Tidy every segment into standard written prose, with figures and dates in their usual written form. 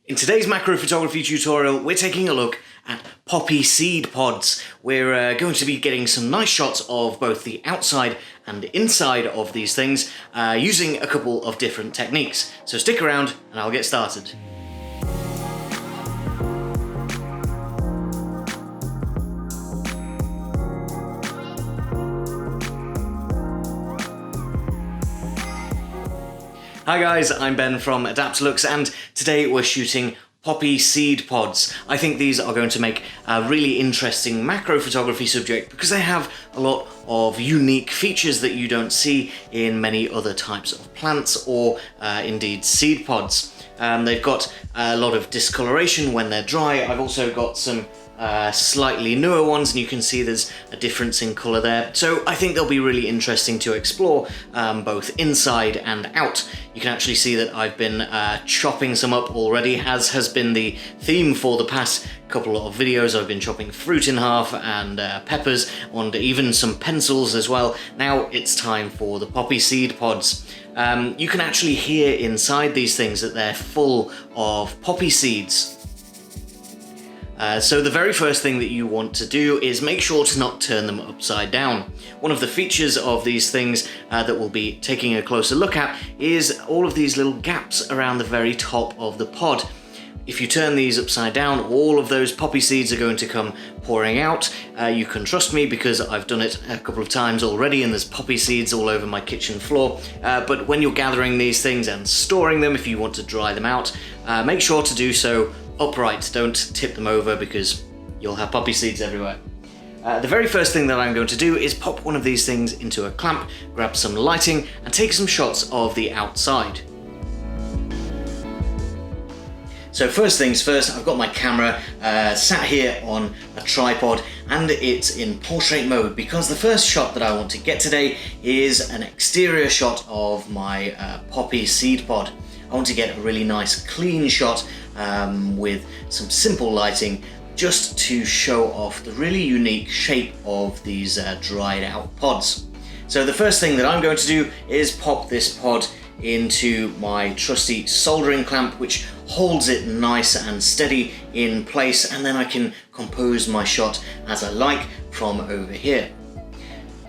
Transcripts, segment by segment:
In today's macro photography tutorial, we're taking a look at poppy seed pods. We're going to be getting some nice shots of both the outside and inside of these things using a couple of different techniques. So stick around and I'll get started. Hi guys, I'm Ben from Adaptalux and today we're shooting poppy seed pods. I think these are going to make a really interesting macro photography subject because they have a lot of unique features that you don't see in many other types of plants or indeed seed pods. They've got a lot of discoloration when they're dry. I've also got some slightly newer ones and you can see there's a difference in colour there. So I think they'll be really interesting to explore both inside and out. You can actually see that I've been chopping some up already, as has been the theme for the past couple of videos. I've been chopping fruit in half and peppers and even some pencils as well. Now it's time for the poppy seed pods. You can actually hear inside these things that they're full of poppy seeds. So the very first thing that you want to do is make sure to not turn them upside down. One of the features of these things that we'll be taking a closer look at is all of these little gaps around the very top of the pod. If you turn these upside down, all of those poppy seeds are going to come pouring out. You can trust me because I've done it a couple of times already and there's poppy seeds all over my kitchen floor. But when you're gathering these things and storing them, if you want to dry them out, make sure to do so upright. Don't tip them over because you'll have poppy seeds everywhere. The very first thing that I'm going to do is pop one of these things into a clamp, grab some lighting and take some shots of the outside. So first things first, I've got my camera sat here on a tripod and it's in portrait mode because the first shot that I want to get today is an exterior shot of my poppy seed pod. I want to get a really nice clean shot with some simple lighting just to show off the really unique shape of these dried out pods. So the first thing that I'm going to do is pop this pod into my trusty soldering clamp, which holds it nice and steady in place, and then I can compose my shot as I like from over here.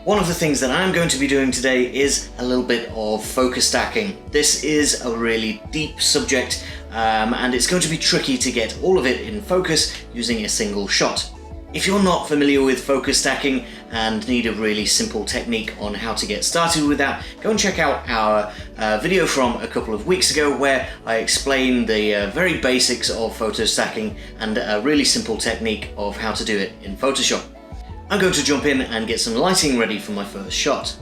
One of the things that I'm going to be doing today is a little bit of focus stacking. This is a really deep subject and it's going to be tricky to get all of it in focus using a single shot. If you're not familiar with focus stacking and need a really simple technique on how to get started with that, go and check out our video from a couple of weeks ago where I explained the very basics of photo stacking and a really simple technique of how to do it in Photoshop. I'm going to jump in and get some lighting ready for my first shot.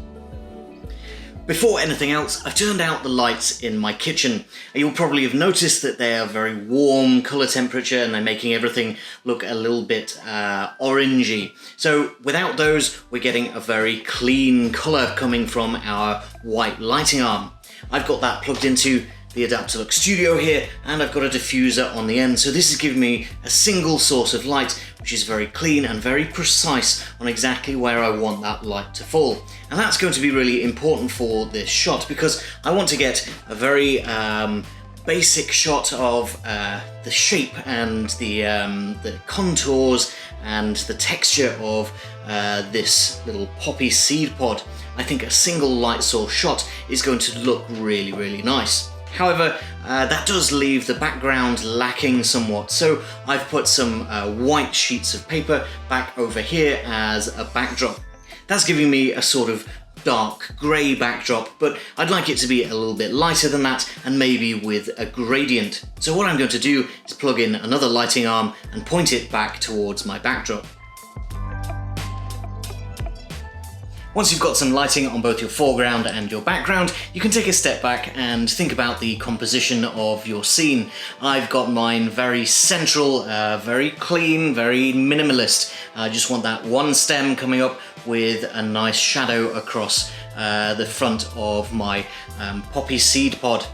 Before anything else, I've turned out the lights in my kitchen. You'll probably have noticed that they are very warm colour temperature and they're making everything look a little bit orangey. So without those, we're getting a very clean colour coming from our white lighting arm. I've got that plugged into the Adaptalux Studio here and I've got a diffuser on the end, so this is giving me a single source of light which is very clean and very precise on exactly where I want that light to fall. And that's going to be really important for this shot because I want to get a very basic shot of the shape and the contours and the texture of this little poppy seed pod. I think a single light source shot is going to look really, really nice. However, that does leave the background lacking somewhat, so I've put some white sheets of paper back over here as a backdrop. That's giving me a sort of dark grey backdrop, but I'd like it to be a little bit lighter than that and maybe with a gradient. So what I'm going to do is plug in another lighting arm and point it back towards my backdrop. Once you've got some lighting on both your foreground and your background, you can take a step back and think about the composition of your scene. I've got mine very central, very clean, very minimalist. I just want that one stem coming up with a nice shadow across the front of my poppy seed pod.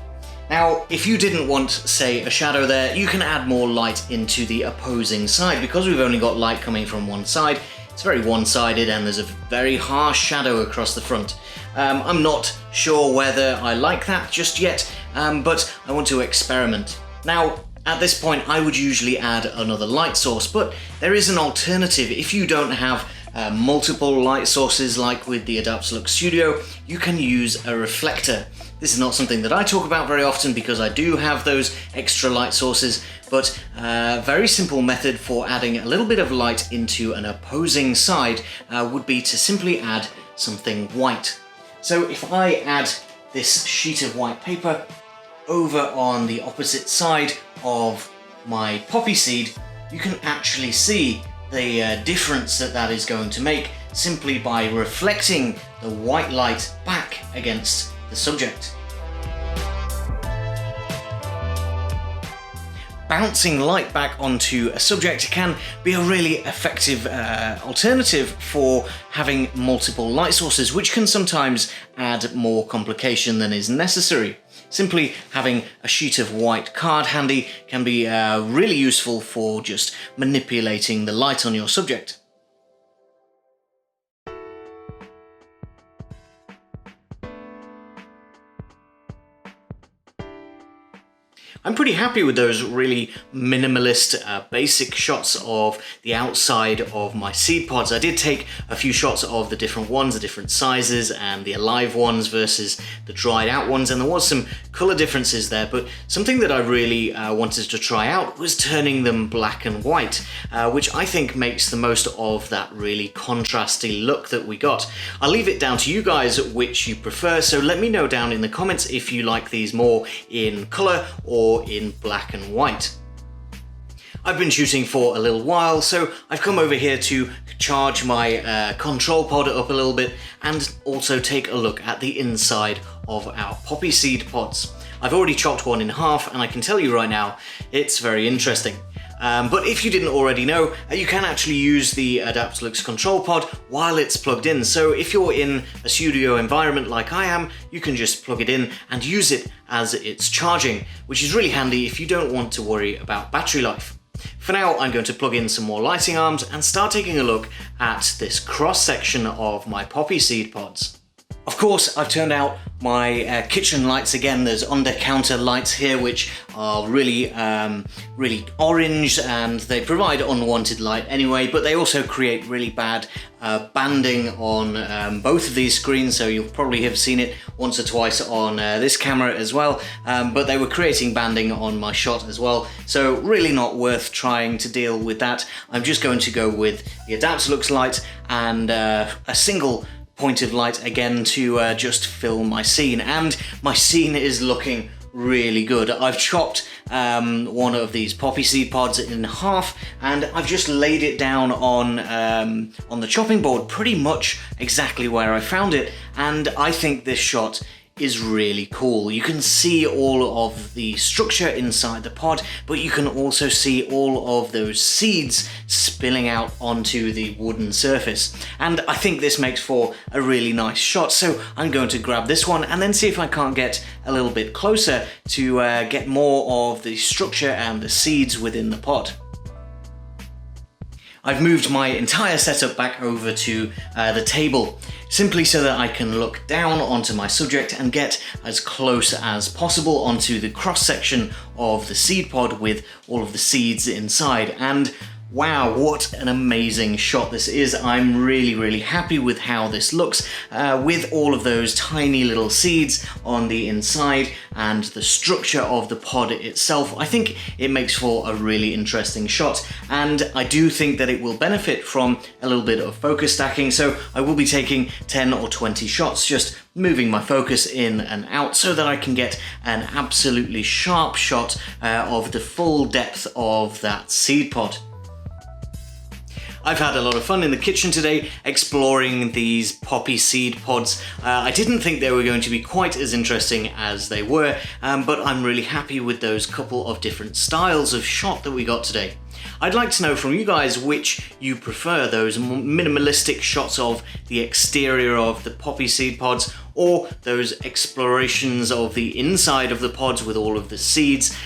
Now, if you didn't want, say, a shadow there, you can add more light into the opposing side. Because we've only got light coming from one side, it's very one-sided and there's a very harsh shadow across the front. I'm not sure whether I like that just yet, but I want to experiment. Now, At this point, I would usually add another light source, but there is an alternative. If you don't have multiple light sources like with the Adaptalux Studio, you can use a reflector. This is not something that I talk about very often because I do have those extra light sources, but a very simple method for adding a little bit of light into an opposing side would be to simply add something white. So if I add this sheet of white paper over on the opposite side of my poppy seed, you can actually see the difference that is going to make simply by reflecting the white light back against the subject. Bouncing light back onto a subject can be a really effective alternative for having multiple light sources, which can sometimes add more complication than is necessary. Simply having a sheet of white card handy can be really useful for just manipulating the light on your subject. I'm pretty happy with those really minimalist, basic shots of the outside of my seed pods. I did take a few shots of the different ones, the different sizes, and the alive ones versus the dried out ones, and there was some color differences there, but something that I really wanted to try out was turning them black and white, which I think makes the most of that really contrasty look that we got. I'll leave it down to you guys which you prefer, so let me know down in the comments if you like these more in color or in black and white. I've been shooting for a little while, so I've come over here to charge my control pod up a little bit and also take a look at the inside of our poppy seed pods. I've already chopped one in half and I can tell you right now, it's very interesting. But if you didn't already know, you can actually use the Adaptalux control pod while it's plugged in. So if you're in a studio environment like I am, you can just plug it in and use it as it's charging, which is really handy if you don't want to worry about battery life. For now, I'm going to plug in some more lighting arms and start taking a look at this cross section of my poppy seed pods. Of course, I've turned out my kitchen lights again. There's under-counter lights here which are really orange, and they provide unwanted light anyway, but they also create really bad banding on both of these screens, so you'll probably have seen it once or twice on this camera as well, but they were creating banding on my shot as well, so really not worth trying to deal with that. I'm just going to go with the Adaptalux light and a single point of light again to just fill my scene, and my scene is looking really good. I've chopped one of these poppy seed pods in half and I've just laid it down on the chopping board pretty much exactly where I found it, and I think this shot is really cool. You can see all of the structure inside the pod, but you can also see all of those seeds spilling out onto the wooden surface. And I think this makes for a really nice shot, so I'm going to grab this one and then see if I can't get a little bit closer to get more of the structure and the seeds within the pod. I've moved my entire setup back over to the table, simply so that I can look down onto my subject and get as close as possible onto the cross section of the seed pod with all of the seeds inside. And wow, what an amazing shot this is. I'm really happy with how this looks with all of those tiny little seeds on the inside and the structure of the pod itself. I think it makes for a really interesting shot, and I do think that it will benefit from a little bit of focus stacking, so I will be taking 10 or 20 shots, just moving my focus in and out so that I can get an absolutely sharp shot of the full depth of that seed pod. I've had a lot of fun in the kitchen today exploring these poppy seed pods. I didn't think they were going to be quite as interesting as they were, but I'm really happy with those couple of different styles of shot that we got today. I'd like to know from you guys which you prefer, those minimalistic shots of the exterior of the poppy seed pods, or those explorations of the inside of the pods with all of the seeds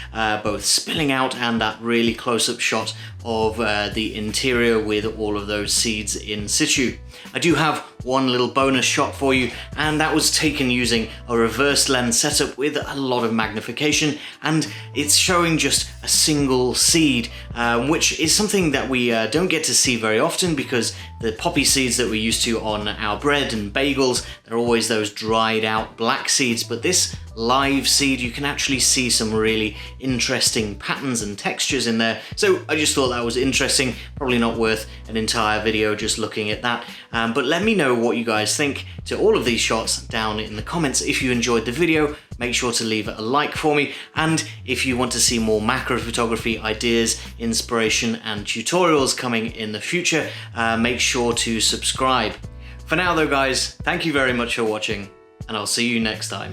both spilling out, and that really close-up shot of the interior with all of those seeds in situ. I do have one little bonus shot for you, and that was taken using a reverse lens setup with a lot of magnification, and it's showing just a single seed, which is something that we don't get to see very often, because the poppy seeds that we're used to on our bread and bagels, they're always those dried out black seeds, but this live seed, you can actually see some really interesting patterns and textures in there. So I just thought that was interesting. Probably not worth an entire video just looking at that, but let me know what you guys think to all of these shots down in the comments. If you enjoyed the video, make sure to leave a like for me, and if you want to see more macro photography ideas, inspiration and tutorials coming in the future, make sure to subscribe. For now though guys, thank you very much for watching, and I'll see you next time.